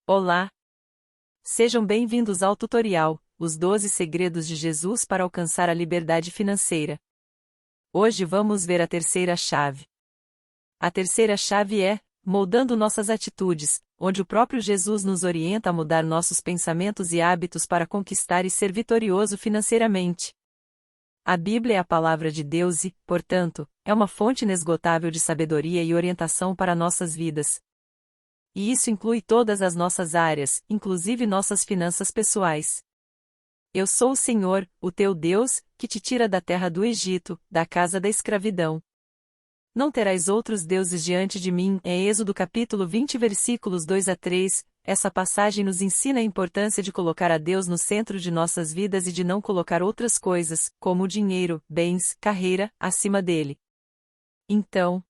Olá! Sejam bem-vindos ao tutorial, Os 12 Segredos de Jesus para Alcançar a Liberdade Financeira. Hoje vamos ver a terceira chave. A terceira chave é, moldando nossas atitudes, onde o próprio Jesus nos orienta a mudar nossos pensamentos e hábitos para conquistar e ser vitorioso financeiramente. A Bíblia é a palavra de Deus e, portanto, é uma fonte inesgotável de sabedoria e orientação para nossas vidas. E isso inclui todas as nossas áreas, inclusive nossas finanças pessoais. Eu sou o Senhor, o teu Deus, que te tira da terra do Egito, da casa da escravidão. Não terás outros deuses diante de mim, é Êxodo capítulo 20 versículos 2 a 3, essa passagem nos ensina a importância de colocar a Deus no centro de nossas vidas e de não colocar outras coisas, como o dinheiro, bens, carreira, acima dele. Então,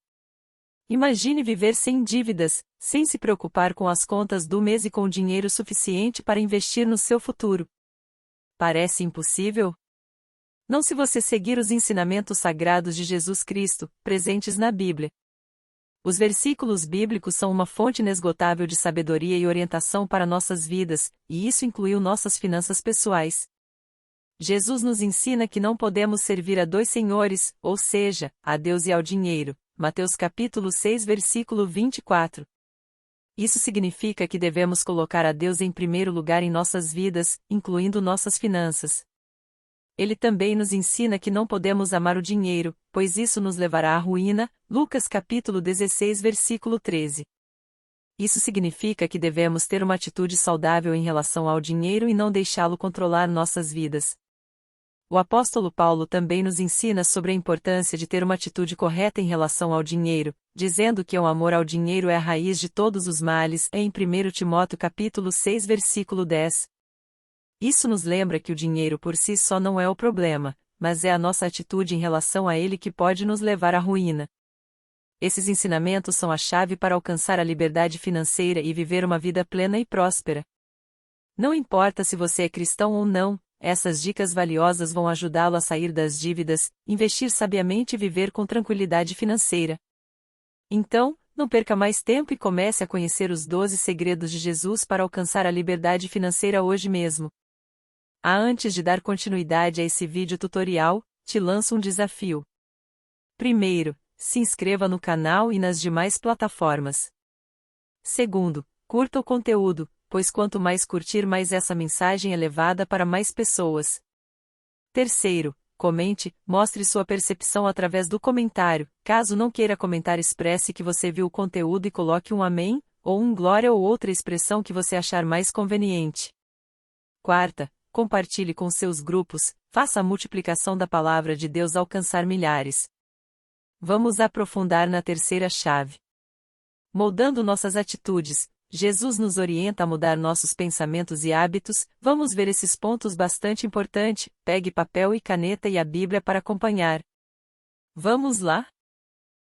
imagine viver sem dívidas, sem se preocupar com as contas do mês e com dinheiro suficiente para investir no seu futuro. Parece impossível? Não se você seguir os ensinamentos sagrados de Jesus Cristo, presentes na Bíblia. Os versículos bíblicos são uma fonte inesgotável de sabedoria e orientação para nossas vidas, e isso incluiu nossas finanças pessoais. Jesus nos ensina que não podemos servir a dois senhores, ou seja, a Deus e ao dinheiro. Mateus capítulo 6 versículo 24. Isso significa que devemos colocar a Deus em primeiro lugar em nossas vidas, incluindo nossas finanças. Ele também nos ensina que não podemos amar o dinheiro, pois isso nos levará à ruína. Lucas capítulo 16 versículo 13. Isso significa que devemos ter uma atitude saudável em relação ao dinheiro e não deixá-lo controlar nossas vidas. O apóstolo Paulo também nos ensina sobre a importância de ter uma atitude correta em relação ao dinheiro, dizendo que o amor ao dinheiro é a raiz de todos os males, em 1 Timóteo capítulo 6 versículo 10. Isso nos lembra que o dinheiro por si só não é o problema, mas é a nossa atitude em relação a ele que pode nos levar à ruína. Esses ensinamentos são a chave para alcançar a liberdade financeira e viver uma vida plena e próspera. Não importa se você é cristão ou não, essas dicas valiosas vão ajudá-lo a sair das dívidas, investir sabiamente e viver com tranquilidade financeira. Então, não perca mais tempo e comece a conhecer os 12 segredos de Jesus para alcançar a liberdade financeira hoje mesmo. Antes de dar continuidade a esse vídeo tutorial, te lanço um desafio. Primeiro, se inscreva no canal e nas demais plataformas. Segundo, curta o conteúdo, pois quanto mais curtir, mais essa mensagem é levada para mais pessoas. Terceiro, comente, mostre sua percepção através do comentário. Caso não queira comentar, expresse que você viu o conteúdo e coloque um amém, ou um glória ou outra expressão que você achar mais conveniente. Quarta, compartilhe com seus grupos, faça a multiplicação da palavra de Deus alcançar milhares. Vamos aprofundar na terceira chave. Moldando nossas atitudes, Jesus nos orienta a mudar nossos pensamentos e hábitos. Vamos ver esses pontos bastante importantes. Pegue papel e caneta e a Bíblia para acompanhar. Vamos lá?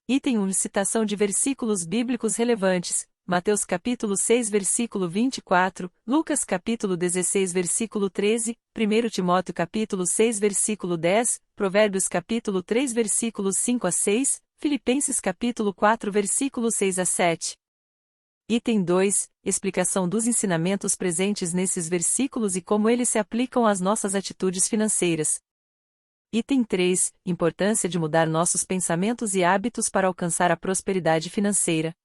Item 1. Citação de versículos bíblicos relevantes. Mateus capítulo 6 versículo 24, Lucas capítulo 16 versículo 13, 1 Timóteo capítulo 6 versículo 10, Provérbios capítulo 3 versículos 5 a 6, Filipenses capítulo 4 versículos 6 a 7. Item 2, explicação dos ensinamentos presentes nesses versículos e como eles se aplicam às nossas atitudes financeiras. Item 3, importância de mudar nossos pensamentos e hábitos para alcançar a prosperidade financeira.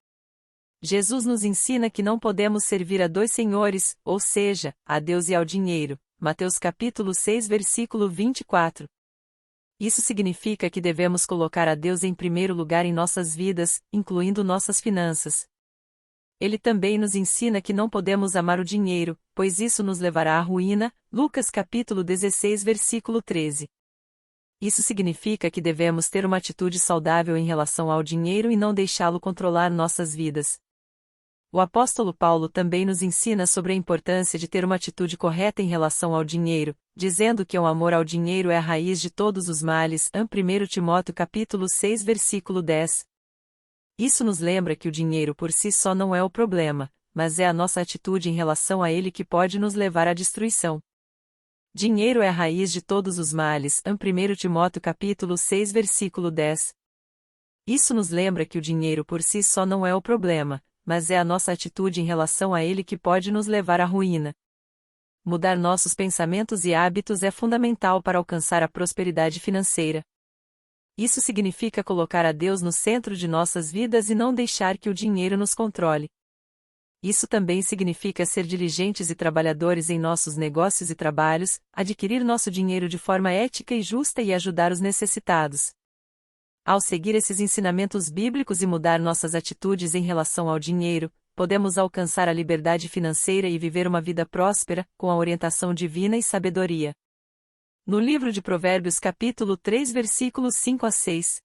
Jesus nos ensina que não podemos servir a dois senhores, ou seja, a Deus e ao dinheiro. Mateus capítulo 6 versículo 24. Isso significa que devemos colocar a Deus em primeiro lugar em nossas vidas, incluindo nossas finanças. Ele também nos ensina que não podemos amar o dinheiro, pois isso nos levará à ruína. Lucas capítulo 16 versículo 13. Isso significa que devemos ter uma atitude saudável em relação ao dinheiro e não deixá-lo controlar nossas vidas. O apóstolo Paulo também nos ensina sobre a importância de ter uma atitude correta em relação ao dinheiro, dizendo que o amor ao dinheiro é a raiz de todos os males. 1 Timóteo capítulo 6 versículo 10. Isso nos lembra que o dinheiro por si só não é o problema, mas é a nossa atitude em relação a ele que pode nos levar à destruição. Dinheiro é a raiz de todos os males. 1 Timóteo capítulo 6 versículo 10. Isso nos lembra que o dinheiro por si só não é o problema, mas é a nossa atitude em relação a ele que pode nos levar à ruína. Mudar nossos pensamentos e hábitos é fundamental para alcançar a prosperidade financeira. Isso significa colocar a Deus no centro de nossas vidas e não deixar que o dinheiro nos controle. Isso também significa ser diligentes e trabalhadores em nossos negócios e trabalhos, adquirir nosso dinheiro de forma ética e justa e ajudar os necessitados. Ao seguir esses ensinamentos bíblicos e mudar nossas atitudes em relação ao dinheiro, podemos alcançar a liberdade financeira e viver uma vida próspera, com a orientação divina e sabedoria. No livro de Provérbios capítulo 3 versículos 5 a 6,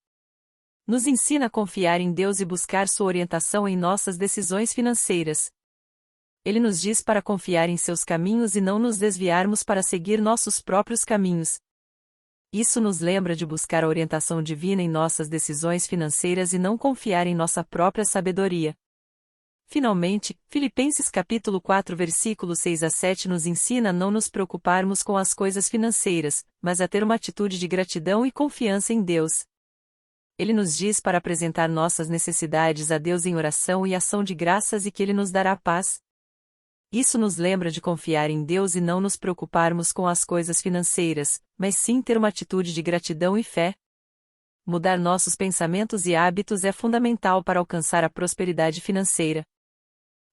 nos ensina a confiar em Deus e buscar sua orientação em nossas decisões financeiras. Ele nos diz para confiar em seus caminhos e não nos desviarmos para seguir nossos próprios caminhos. Isso nos lembra de buscar a orientação divina em nossas decisões financeiras e não confiar em nossa própria sabedoria. Finalmente, Filipenses capítulo 4 versículos 6 a 7 nos ensina a não nos preocuparmos com as coisas financeiras, mas a ter uma atitude de gratidão e confiança em Deus. Ele nos diz para apresentar nossas necessidades a Deus em oração e ação de graças e que Ele nos dará paz. Isso nos lembra de confiar em Deus e não nos preocuparmos com as coisas financeiras, mas sim ter uma atitude de gratidão e fé. Mudar nossos pensamentos e hábitos é fundamental para alcançar a prosperidade financeira.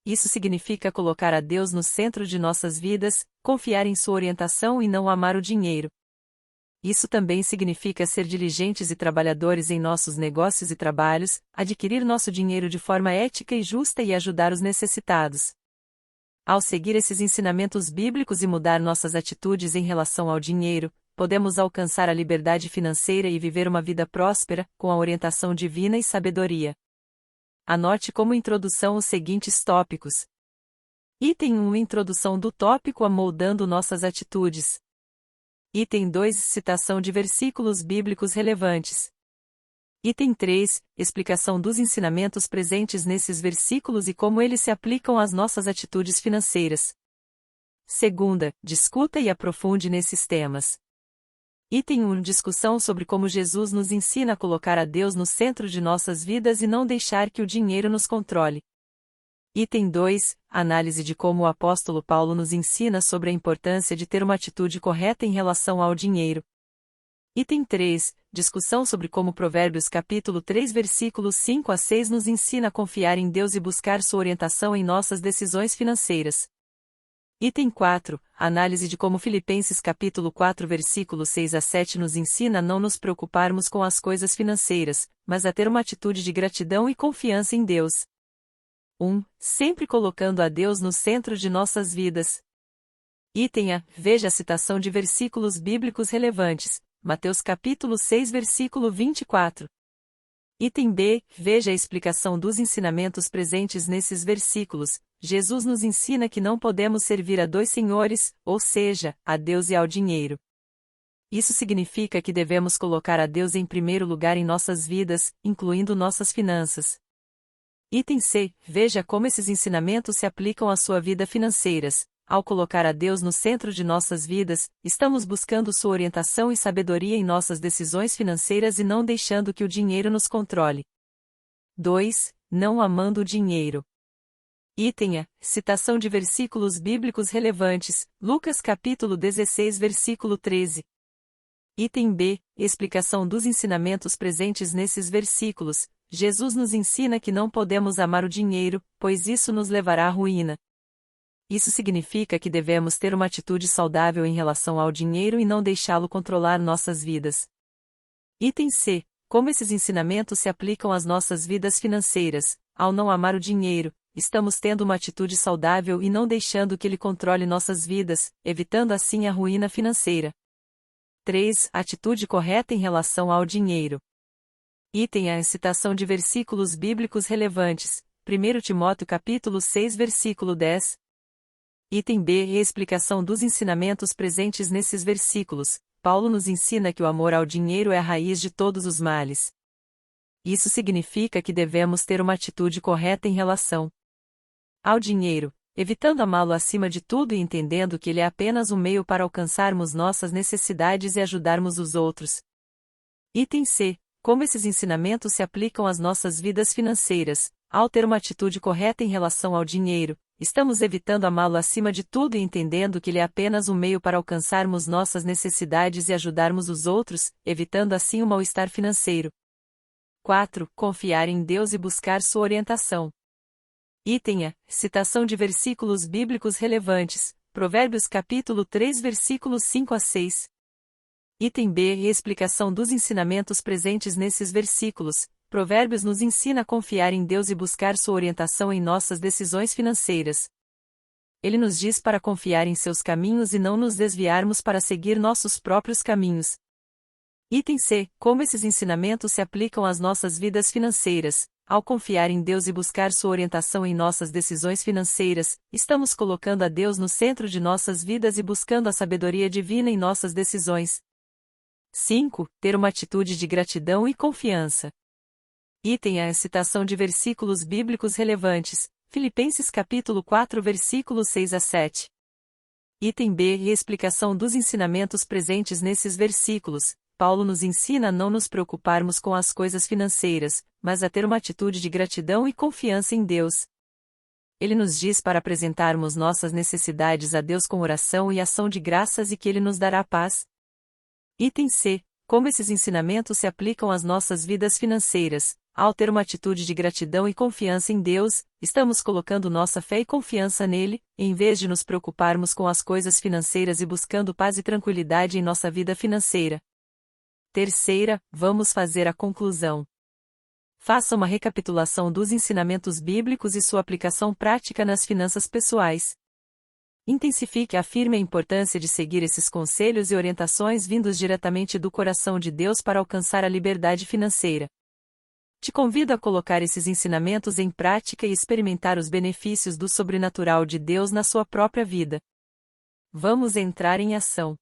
Isso significa colocar a Deus no centro de nossas vidas, confiar em sua orientação e não amar o dinheiro. Isso também significa ser diligentes e trabalhadores em nossos negócios e trabalhos, adquirir nosso dinheiro de forma ética e justa e ajudar os necessitados. Ao seguir esses ensinamentos bíblicos e mudar nossas atitudes em relação ao dinheiro, podemos alcançar a liberdade financeira e viver uma vida próspera, com a orientação divina e sabedoria. Anote como introdução os seguintes tópicos. Item 1 Introdução do tópico Amoldando nossas atitudes. Item 2 Citação de versículos bíblicos relevantes. Item 3 Explicação dos ensinamentos presentes nesses versículos e como eles se aplicam às nossas atitudes financeiras. Segunda, discuta e aprofunde nesses temas. Item 1 Discussão sobre como Jesus nos ensina a colocar a Deus no centro de nossas vidas e não deixar que o dinheiro nos controle. Item 2 Análise de como o apóstolo Paulo nos ensina sobre a importância de ter uma atitude correta em relação ao dinheiro. Item 3 Discussão sobre como Provérbios capítulo 3 versículos 5 a 6 nos ensina a confiar em Deus e buscar sua orientação em nossas decisões financeiras. Item 4 Análise de como Filipenses capítulo 4 versículos 6 a 7 nos ensina a não nos preocuparmos com as coisas financeiras, mas a ter uma atitude de gratidão e confiança em Deus. 1. Sempre colocando a Deus no centro de nossas vidas. Item A. Veja a citação de versículos bíblicos relevantes. Mateus capítulo 6 versículo 24. Item B. Veja a explicação dos ensinamentos presentes nesses versículos. Jesus nos ensina que não podemos servir a dois senhores, ou seja, a Deus e ao dinheiro. Isso significa que devemos colocar a Deus em primeiro lugar em nossas vidas, incluindo nossas finanças. Item C. Veja como esses ensinamentos se aplicam à sua vida financeiras. Ao colocar a Deus no centro de nossas vidas, estamos buscando sua orientação e sabedoria em nossas decisões financeiras e não deixando que o dinheiro nos controle. 2. Não amando o dinheiro. Item A. Citação de versículos bíblicos relevantes. Lucas capítulo 16 versículo 13. Item B. Explicação dos ensinamentos presentes nesses versículos. Jesus nos ensina que não podemos amar o dinheiro, pois isso nos levará à ruína. Isso significa que devemos ter uma atitude saudável em relação ao dinheiro e não deixá-lo controlar nossas vidas. Item C. Como esses ensinamentos se aplicam às nossas vidas financeiras. Ao não amar o dinheiro, estamos tendo uma atitude saudável e não deixando que ele controle nossas vidas, evitando assim a ruína financeira. 3. Atitude correta em relação ao dinheiro. Item A. Citação de versículos bíblicos relevantes. 1 Timóteo capítulo 6 versículo 10. Item B. Explicação dos ensinamentos presentes nesses versículos. Paulo nos ensina que o amor ao dinheiro é a raiz de todos os males. Isso significa que devemos ter uma atitude correta em relação ao dinheiro, evitando amá-lo acima de tudo e entendendo que ele é apenas um meio para alcançarmos nossas necessidades e ajudarmos os outros. Item C. Como esses ensinamentos se aplicam às nossas vidas financeiras. Ao ter uma atitude correta em relação ao dinheiro, estamos evitando amá-lo acima de tudo e entendendo que ele é apenas um meio para alcançarmos nossas necessidades e ajudarmos os outros, evitando assim o mal-estar financeiro. 4. Confiar em Deus e buscar sua orientação. Item A. Citação de versículos bíblicos relevantes. Provérbios capítulo 3 versículos 5 a 6. Item B. Explicação dos ensinamentos presentes nesses versículos. Provérbios nos ensina a confiar em Deus e buscar sua orientação em nossas decisões financeiras. Ele nos diz para confiar em seus caminhos e não nos desviarmos para seguir nossos próprios caminhos. Item C. Como esses ensinamentos se aplicam às nossas vidas financeiras. Ao confiar em Deus e buscar sua orientação em nossas decisões financeiras, estamos colocando a Deus no centro de nossas vidas e buscando a sabedoria divina em nossas decisões. 5. Ter uma atitude de gratidão e confiança. Item A. Citação de versículos bíblicos relevantes. Filipenses capítulo 4 versículos 6 a 7. Item B. Explicação dos ensinamentos presentes nesses versículos. Paulo nos ensina a não nos preocuparmos com as coisas financeiras, mas a ter uma atitude de gratidão e confiança em Deus. Ele nos diz para apresentarmos nossas necessidades a Deus com oração e ação de graças e que Ele nos dará paz. Item C. Como esses ensinamentos se aplicam às nossas vidas financeiras. Ao ter uma atitude de gratidão e confiança em Deus, estamos colocando nossa fé e confiança nele, em vez de nos preocuparmos com as coisas financeiras e buscando paz e tranquilidade em nossa vida financeira. Terceira, vamos fazer a conclusão. Faça uma recapitulação dos ensinamentos bíblicos e sua aplicação prática nas finanças pessoais. Intensifique e afirme a importância de seguir esses conselhos e orientações vindos diretamente do coração de Deus para alcançar a liberdade financeira. Te convido a colocar esses ensinamentos em prática e experimentar os benefícios do sobrenatural de Deus na sua própria vida. Vamos entrar em ação.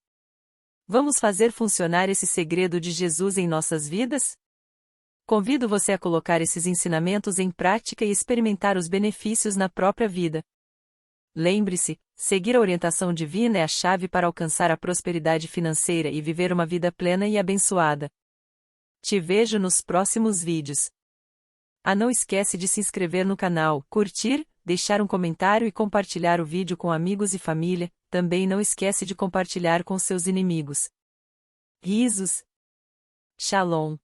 Vamos fazer funcionar esse segredo de Jesus em nossas vidas? Convido você a colocar esses ensinamentos em prática e experimentar os benefícios na própria vida. Lembre-se, seguir a orientação divina é a chave para alcançar a prosperidade financeira e viver uma vida plena e abençoada. Te vejo nos próximos vídeos. Não esquece de se inscrever no canal, curtir, deixar um comentário e compartilhar o vídeo com amigos e família. Também não esquece de compartilhar com seus inimigos. Risos. Shalom.